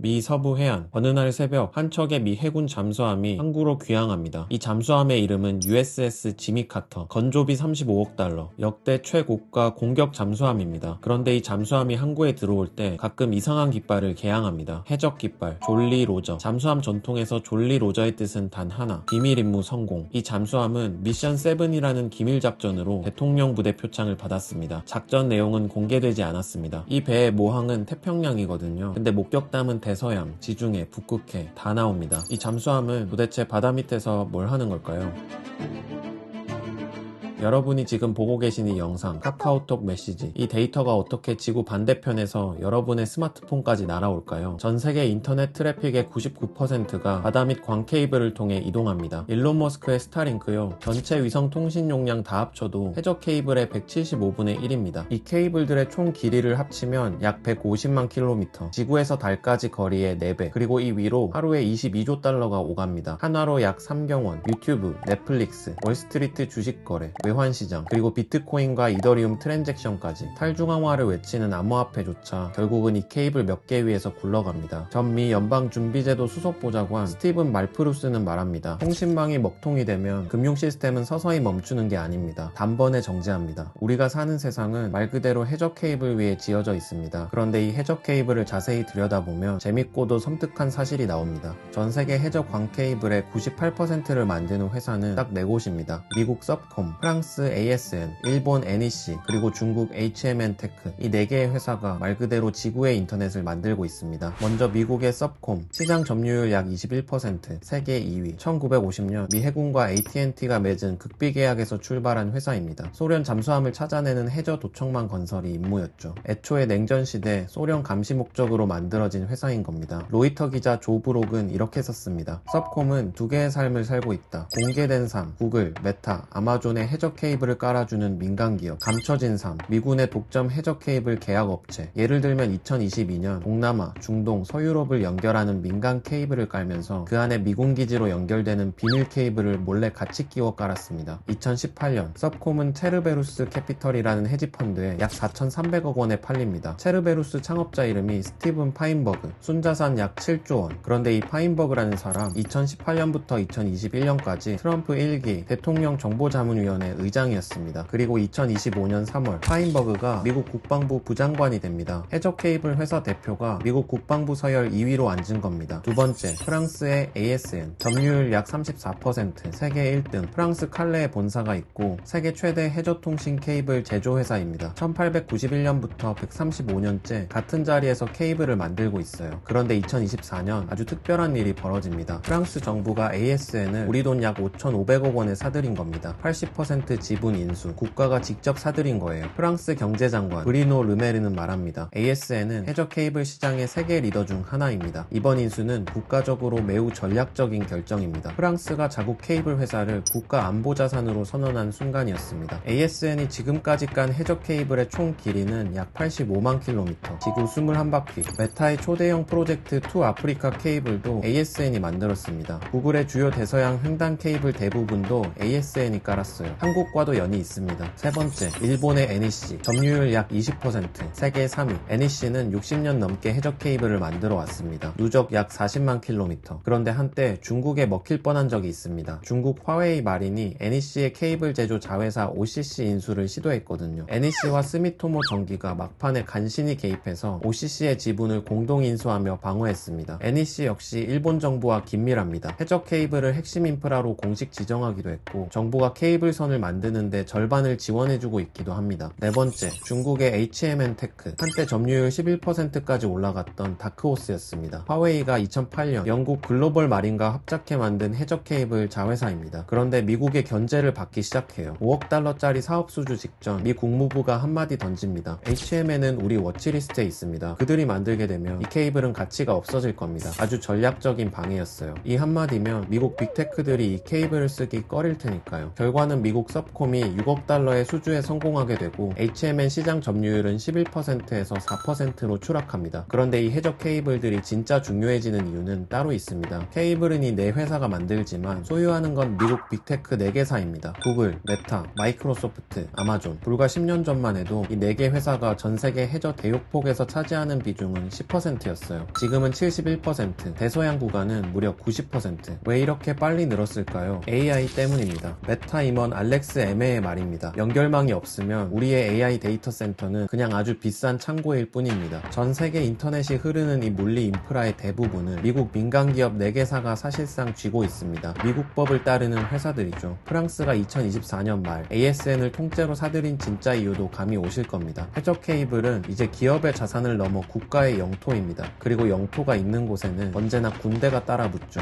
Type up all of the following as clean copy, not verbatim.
미 서부 해안. 어느 날 새벽 한 척의 미 해군 잠수함이 항구로 귀향합니다. 이 잠수함의 이름은 USS 지미 카터. 건조비 35억 달러. 역대 최고가 공격 잠수함입니다. 그런데 이 잠수함이 항구에 들어올 때 가끔 이상한 깃발을 개항합니다. 해적 깃발, 졸리 로저. 잠수함 전통에서 졸리 로저의 뜻은 단 하나, 비밀 임무 성공. 이 잠수함은 미션 7이라는 기밀 작전으로 대통령 부대 표창을 받았습니다. 작전 내용은 공개되지 않았습니다. 이 배의 모항은 태평양이거든요. 근데 목격담은 대서양, 지중해, 북극해 다 나옵니다. 이 잠수함은 도대체 바다 밑에서 뭘 하는 걸까요? 여러분이 지금 보고 계신 이 영상, 카카오톡 메시지, 이 데이터가 어떻게 지구 반대편에서 여러분의 스마트폰까지 날아올까요? 전 세계 인터넷 트래픽의 99%가 바다 및 광 케이블을 통해 이동합니다. 일론 머스크의 스타링크요, 전체 위성 통신 용량 다 합쳐도 해저 케이블의 175분의 1입니다. 이 케이블들의 총 길이를 합치면 약 150만 킬로미터, 지구에서 달까지 거리의 4배, 그리고 이 위로 하루에 22조 달러가 오갑니다. 한화로 약 3경원, 유튜브, 넷플릭스, 월스트리트 주식 거래, 외환시장, 그리고 비트코인과 이더리움 트랜잭션까지 탈중앙화를 외치는 암호화폐조차 결국은 이 케이블 몇 개 위에서 굴러갑니다. 전 미 연방준비제도 수석보좌관 스티븐 말프루스는 말합니다. 통신망이 먹통이 되면 금융 시스템은 서서히 멈추는 게 아닙니다. 단번에 정지합니다. 우리가 사는 세상은 말 그대로 해저 케이블 위에 지어져 있습니다. 그런데 이 해저 케이블을 자세히 들여다보면 재밌고도 섬뜩한 사실이 나옵니다. 전 세계 해저 광 케이블의 98%를 만드는 회사는 딱 4곳입니다. 미국 서브콤, 프랑스 ASN, 일본 NEC, 그리고 중국 HMN테크. 이 4개의 회사가 말 그대로 지구의 인터넷을 만들고 있습니다. 먼저 미국의 서브콤, 시장 점유율 약 21%, 세계 2위. 1950년 미 해군과 AT&T가 맺은 극비 계약에서 출발한 회사입니다. 소련 잠수함을 찾아내는 해저 도청망 건설이 임무였죠. 애초에 냉전 시대 소련 감시 목적으로 만들어진 회사인 겁니다. 로이터 기자 조 브록은 이렇게 썼습니다. 서브콤은 2개의 삶을 살고 있다. 공개된 삶, 구글, 메타, 아마존의 해저 케이블을 깔아주는 민간기업, 감춰진 삶, 미군의 독점 해저 케이블 계약업체. 예를 들면 2022년 동남아, 중동, 서유럽을 연결하는 민간 케이블을 깔면서 그 안에 미군 기지로 연결되는 비밀 케이블을 몰래 같이 끼워 깔았습니다. 2018년 서브콤은 체르베루스 캐피털이라는 헤지펀드에 약 4,300억 원에 팔립니다. 체르베루스 창업자 이름이 스티븐 파인버그, 순자산 약 7조 원. 그런데 이 파인버그라는 사람 2018년부터 2021년까지 트럼프 1기 대통령 정보자문위원회 의장이었습니다. 그리고 2025년 3월 파인버그가 미국 국방부 부장관이 됩니다. 해저 케이블 회사 대표가 미국 국방부 서열 2위로 앉은 겁니다. 두 번째, 프랑스의 ASN, 점유율 약 34%, 세계 1등. 프랑스 칼레에 본사가 있고 세계 최대 해저 통신 케이블 제조회사입니다. 1891년부터 135년째 같은 자리에서 케이블을 만들고 있어요. 그런데 2024년 아주 특별한 일이 벌어집니다. 프랑스 정부가 ASN을 우리 돈 약 5,500억 원에 사들인 겁니다. 80% 지분 인수, 국가가 직접 사들인 거예요. 프랑스 경제장관 브리노 르메르는 말합니다. ASN은 해저 케이블 시장의 세계 리더 중 하나입니다. 이번 인수는 국가적으로 매우 전략적인 결정입니다. 프랑스가 자국 케이블 회사를 국가 안보 자산으로 선언한 순간이었습니다. ASN이 지금까지 깐 해저 케이블의 총 길이는 약 85만 킬로미터, 지구 21바퀴. 메타의 초대형 프로젝트 투 아프리카 케이블도 ASN이 만들었습니다. 구글의 주요 대서양 횡단 케이블 대부분도 ASN이 깔았어요. 한국과도 연이 있습니다. 세 번째, 일본의 NEC, 점유율 약 20%, 세계 3위. NEC는 60년 넘게 해저 케이블을 만들어 왔습니다. 누적 약 40만 킬로미터. 그런데 한때 중국에 먹힐 뻔한 적이 있습니다. 중국 화웨이 마린이 NEC의 케이블 제조 자회사 OCC 인수를 시도했거든요. NEC와 스미토모 전기가 막판에 간신히 개입해서 OCC의 지분을 공동 인수하며 방어했습니다. NEC 역시 일본 정부와 긴밀합니다. 해저 케이블을 핵심 인프라로 공식 지정하기도 했고 정부가 케이블선을 만드는데 절반을 지원해주고 있기도 합니다. 네 번째, 중국의 HMN테크, 한때 점유율 11%까지 올라갔던 다크호스였습니다. 화웨이가 2008년 영국 글로벌 마린과 합작해 만든 해저 케이블 자회사입니다. 그런데 미국의 견제를 받기 시작해요. 5억 달러짜리 사업 수주 직전 미 국무부가 한마디 던집니다. HMN은 우리 워치리스트에 있습니다. 그들이 만들게 되면 이 케이블은 가치가 없어질 겁니다. 아주 전략적인 방해였어요. 이 한마디면 미국 빅테크들이 이 케이블을 쓰기 꺼릴 테니까요. 결과는 미국 서브콤이 6억 달러의 수주에 성공하게 되고 HMN 시장 점유율은 11%에서 4%로 추락합니다. 그런데 이 해적 케이블들이 진짜 중요해지는 이유는 따로 있습니다. 케이블은 이 네 회사가 만들지만 소유하는 건 미국 빅테크 4개사입니다. 구글, 메타, 마이크로소프트, 아마존. 불과 10년 전만 해도 이 4개 회사가 전 세계 해저 대역폭에서 차지하는 비중은 10%였어요. 지금은 71%, 대서양 구간은 무려 90%. 왜 이렇게 빨리 늘었을까요? AI 때문입니다. 메타 임원 알렉스 에메의 말입니다. 연결망이 없으면 우리의 AI 데이터 센터는 그냥 아주 비싼 창고일 뿐입니다. 전 세계 인터넷이 흐르는 이 물리 인프라의 대부분은 미국 민간기업 4개사가 사실상 쥐고 있습니다. 미국 법을 따르는 회사들이죠. 프랑스가 2024년 말 ASN을 통째로 사들인 진짜 이유도 감이 오실 겁니다. 해적 케이블은 이제 기업의 자산을 넘어 국가의 영토입니다. 그리고 영토가 있는 곳에는 언제나 군대가 따라붙죠.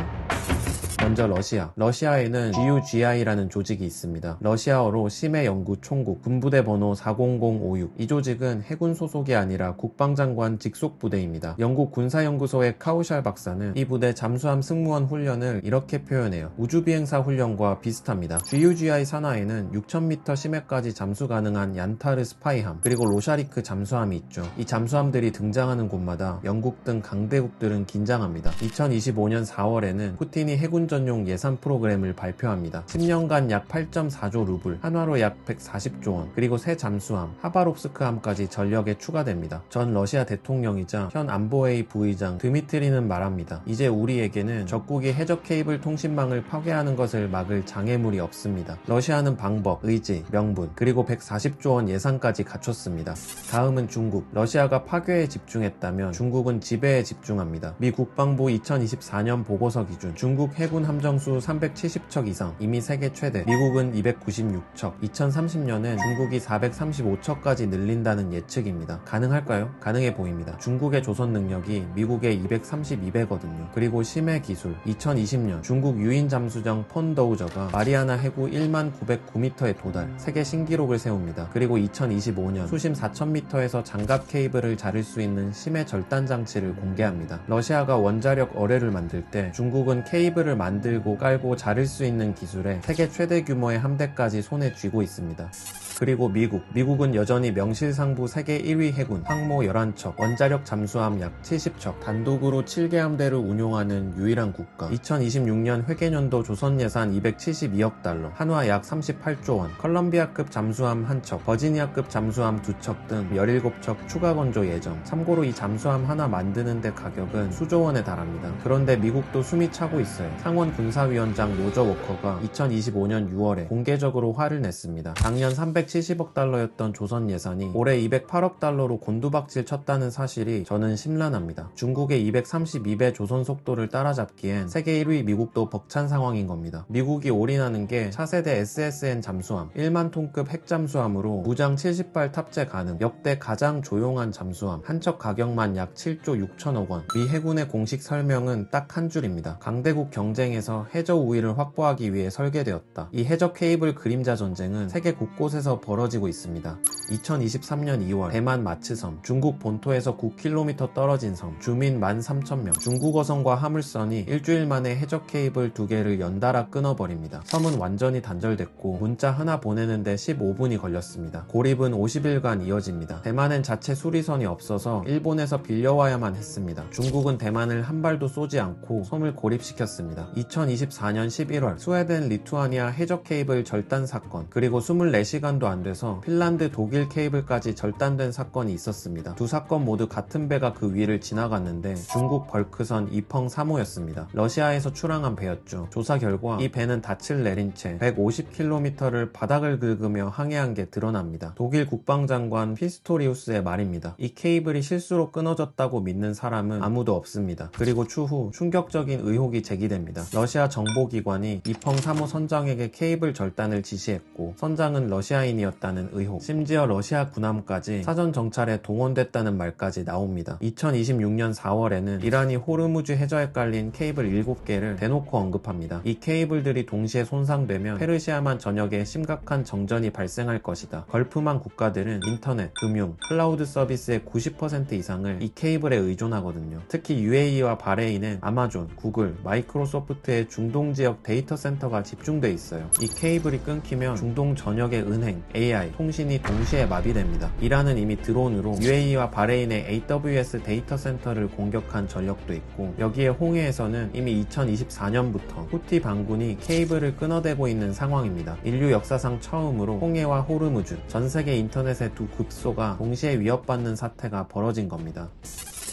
먼저 러시아에는 GUGI라는 조직이 있습니다. 러시아어로 심해연구총국 군부대 번호 40056. 이 조직은 해군 소속이 아니라 국방장관 직속 부대입니다. 영국 군사연구소의 카우샬 박사는 이 부대 잠수함 승무원 훈련을 이렇게 표현해요. 우주비행사 훈련과 비슷합니다. GUGI 산하에는 6000m 심해까지 잠수 가능한 얀타르 스파이함, 그리고 로샤리크 잠수함이 있죠. 이 잠수함들이 등장하는 곳마다 영국 등 강대국들은 긴장합니다. 2025년 4월에는 푸틴이 해군 전용 예산 프로그램을 발표합니다. 10년간 약 8.4조 루블, 한화로 약 140조 원, 그리고 새 잠수함, 하바롭스크함까지 전력에 추가됩니다. 전 러시아 대통령이자 현 안보회의 부의장 드미트리는 말합니다. 이제 우리에게는 적국이 해적 케이블 통신망을 파괴하는 것을 막을 장애물이 없습니다. 러시아는 방법, 의지, 명분, 그리고 140조 원 예산까지 갖췄습니다. 다음은 중국. 러시아가 파괴에 집중했다면 중국은 지배에 집중합니다. 미 국방부 2024년 보고서 기준 중국 해군 함정수 370척 이상, 이미 세계 최대. 미국은 296척, 2030년엔 중국이 435척까지 늘린다는 예측입니다. 가능할까요? 가능해 보입니다. 중국의 조선 능력이 미국의 232배거든요. 그리고 심해 기술. 2020년 중국 유인 잠수정 폰더우저가 마리아나 해구 1만 909m에 도달, 세계 신기록을 세웁니다. 그리고 2025년 수심 4000m에서 장갑 케이블을 자를 수 있는 심해 절단 장치를 공개합니다. 러시아가 원자력 어뢰를 만들 때 중국은 케이블을 만들고 깔고 자를 수 있는 기술에 세계 최대 규모의 함대까지 손에 쥐고 있습니다. 그리고 미국은 여전히 명실상부 세계 1위 해군, 항모 11척, 원자력 잠수함 약 70척, 단독으로 7개 함대를 운용하는 유일한 국가. 2026년 회계년도 조선 예산 272억 달러, 한화 약 38조 원, 컬럼비아급 잠수함 1척, 버지니아급 잠수함 2척 등 17척 추가 건조 예정. 참고로 이 잠수함 하나 만드는 데 가격은 수조 원에 달합니다. 그런데 미국도 숨이 차고 있어요. 상원 군사위원장 로저 워커가 2025년 6월에 공개적으로 화를 냈습니다. 작년 370억 달러였던 조선 예산이 올해 208억 달러로 곤두박질 쳤다는 사실이 저는 심란합니다. 중국의 232배 조선 속도를 따라잡기엔 세계 1위 미국도 벅찬 상황인 겁니다. 미국이 올인하는 게 차세대 SSN 잠수함, 1만 톤급 핵잠수함으로 무장 70발 탑재 가능, 역대 가장 조용한 잠수함, 한 척 가격만 약 7조 6천억 원. 미 해군의 공식 설명은 딱 한 줄입니다. 강대국 경쟁에서 해저 우위를 확보하기 위해 설계되었다. 이 해저 케이블 그림자 전쟁은 세계 곳곳에서 벌어지고 있습니다. 2023년 2월 대만 마츠섬, 중국 본토에서 9km 떨어진 섬, 주민 13,000명, 중국어선과 화물선이 일주일 만에 해저 케이블 2개를 연달아 끊어버립니다. 섬은 완전히 단절됐고 문자 하나 보내는데 15분이 걸렸습니다. 고립은 50일간 이어집니다. 대만엔 자체 수리선이 없어서 일본에서 빌려와야만 했습니다. 중국은 대만을 한 발도 쏘지 않고 섬을 고립시켰습니다. 2024년 11월 스웨덴 리투아니아 해저 케이블 절단 사건, 그리고 24시간도 안 돼서 핀란드 독일 케이블까지 절단된 사건이 있었습니다. 두 사건 모두 같은 배가 그 위를 지나갔는데 중국 벌크선 이펑 3호였습니다. 러시아에서 출항한 배였죠. 조사 결과 이 배는 닻을 내린 채 150km를 바닥을 긁으며 항해한 게 드러납니다. 독일 국방장관 피스토리우스의 말입니다. 이 케이블이 실수로 끊어졌다고 믿는 사람은 아무도 없습니다. 그리고 추후 충격적인 의혹이 제기됩니다. 러시아 정보기관이 이펑 3호 선장에게 케이블 절단을 지시했고 선장은 러시아인이었다는 의혹, 심지어 러시아 군함까지 사전 정찰에 동원됐다는 말까지 나옵니다. 2026년 4월에는 이란이 호르무즈 해저에 깔린 케이블 7개를 대놓고 언급합니다. 이 케이블들이 동시에 손상되면 페르시아만 전역에 심각한 정전이 발생할 것이다. 걸프만 국가들은 인터넷, 금융, 클라우드 서비스의 90% 이상을 이 케이블에 의존하거든요. 특히 UAE와 바레인은 아마존, 구글, 마이크로소프트 프랑크푸르트의 중동 지역 데이터 센터가 집중돼 있어요. 이 케이블이 끊기면 중동 전역의 은행, AI, 통신이 동시에 마비됩니다. 이란은 이미 드론으로 UAE와 바레인의 AWS 데이터 센터를 공격한 전력도 있고, 여기에 홍해에서는 이미 2024년부터 후티 반군이 케이블을 끊어대고 있는 상황입니다. 인류 역사상 처음으로 홍해와 호르무즈, 전 세계 인터넷의 두 급소가 동시에 위협받는 사태가 벌어진 겁니다.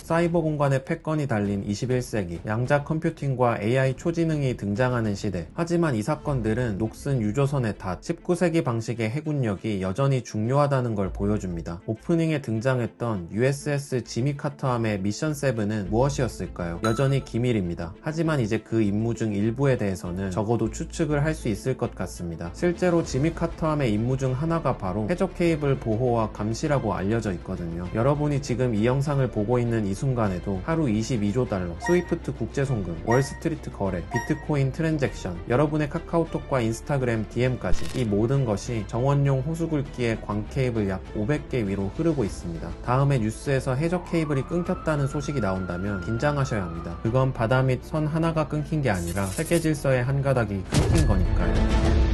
사이버 공간의 패권이 달린 21세기, 양자 컴퓨팅과 AI 초지능이 등장하는 시대. 하지만 이 사건들은 녹슨 유조선의 탓, 19세기 방식의 해군력이 여전히 중요하다는 걸 보여줍니다. 오프닝에 등장했던 USS 지미 카터함의 미션 7은 무엇이었을까요? 여전히 기밀입니다. 하지만 이제 그 임무 중 일부에 대해서는 적어도 추측을 할 수 있을 것 같습니다. 실제로 지미 카터함의 임무 중 하나가 바로 해저 케이블 보호와 감시라고 알려져 있거든요. 여러분이 지금 이 영상을 보고 있는 이 순간에도 하루 22조 달러, 스위프트 국제송금, 월스트리트 거래, 비트코인 트랜잭션, 여러분의 카카오톡과 인스타그램 DM까지 이 모든 것이 정원용 호수굵기의 광 케이블 약 500개 위로 흐르고 있습니다. 다음에 뉴스에서 해저 케이블이 끊겼다는 소식이 나온다면 긴장하셔야 합니다. 그건 바다 및 선 하나가 끊긴 게 아니라 세계 질서의 한 가닥이 끊긴 거니까요.